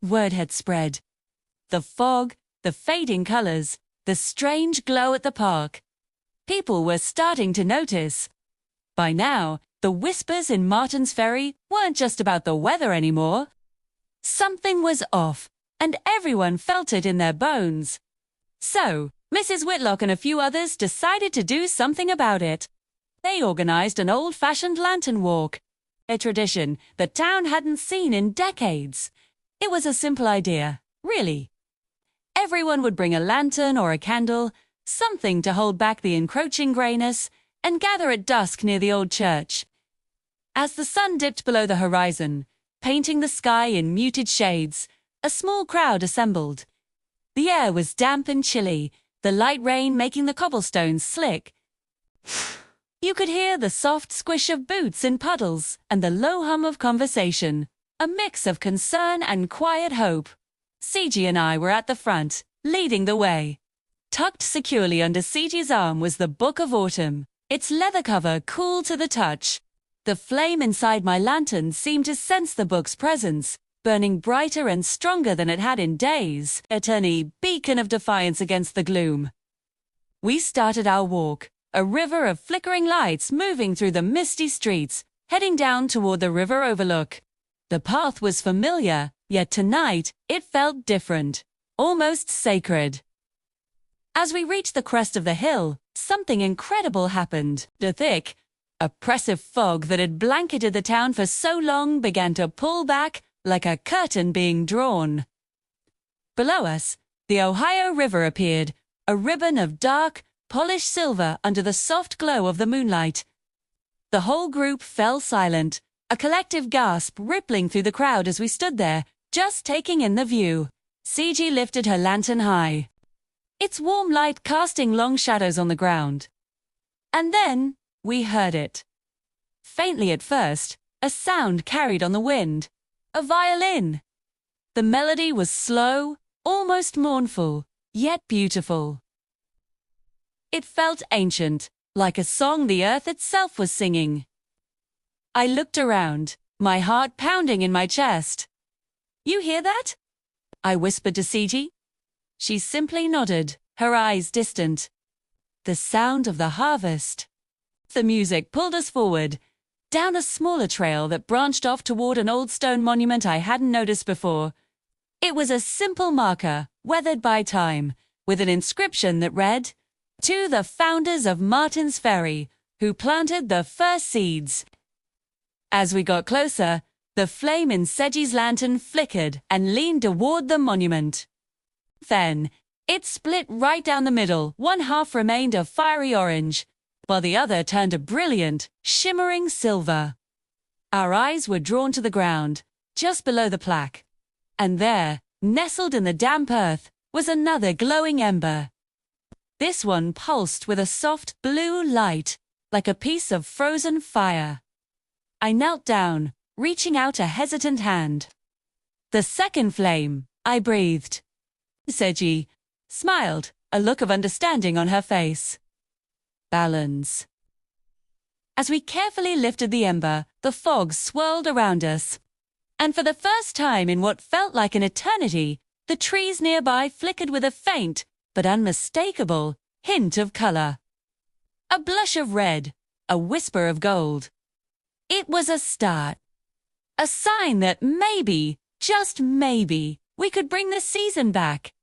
Word had spread. The fog, the fading colors, the strange glow at the park. People were starting to notice. By now, the whispers in Martin's Ferry weren't just about the weather anymore. Something was off, and everyone felt it in their bones. So, Mrs. Whitlock and a few others decided to do something about it. They organized an old-fashioned lantern walk, a tradition the town hadn't seen in decades. It was a simple idea, really. Everyone would bring a lantern or a candle, something to hold back the encroaching grayness, and gather at dusk near the old church. As the sun dipped below the horizon, painting the sky in muted shades, a small crowd assembled. The air was damp and chilly, the light rain making the cobblestones slick. You could hear the soft squish of boots in puddles and the low hum of conversation, a mix of concern and quiet hope. CG and I were at the front, leading the way. Tucked securely under CG's arm was the Book of Autumn, its leather cover cool to the touch. The flame inside my lantern seemed to sense the book's presence, burning brighter and stronger than it had in days, a tiny beacon of defiance against the gloom. We started our walk, a river of flickering lights moving through the misty streets, heading down toward the river overlook. The path was familiar, yet tonight it felt different, almost sacred. As we reached the crest of the hill, something incredible happened. The thick, oppressive fog that had blanketed the town for so long began to pull back like a curtain being drawn. Below us, the Ohio River appeared, a ribbon of dark, polished silver under the soft glow of the moonlight. The whole group fell silent, a collective gasp rippling through the crowd as we stood there, just taking in the view. CG lifted her lantern high, its warm light casting long shadows on the ground. And then we heard it. Faintly at first, a sound carried on the wind. A violin. The melody was slow, almost mournful, yet beautiful. It felt ancient, like a song the earth itself was singing. I looked around, my heart pounding in my chest. "You hear that?" I whispered to CG. She simply nodded, her eyes distant. The sound of the harvest. The music pulled us forward, down a smaller trail that branched off toward an old stone monument I hadn't noticed before. It was a simple marker, weathered by time, with an inscription that read, "To the founders of Martin's Ferry, who planted the first seeds." As we got closer, the flame in Seji's lantern flickered and leaned toward the monument. Then, it split right down the middle. One half remained a fiery orange, while the other turned a brilliant, shimmering silver. Our eyes were drawn to the ground, just below the plaque. And there, nestled in the damp earth, was another glowing ember. This one pulsed with a soft blue light, like a piece of frozen fire. I knelt down, reaching out a hesitant hand. "The second flame," I breathed. Seji smiled, a look of understanding on her face. "Balance." As we carefully lifted the ember, the fog swirled around us. And for the first time in what felt like an eternity, the trees nearby flickered with a faint, but unmistakable, hint of color. A blush of red, a whisper of gold. It was a start. A sign that maybe, just maybe, we could bring the season back.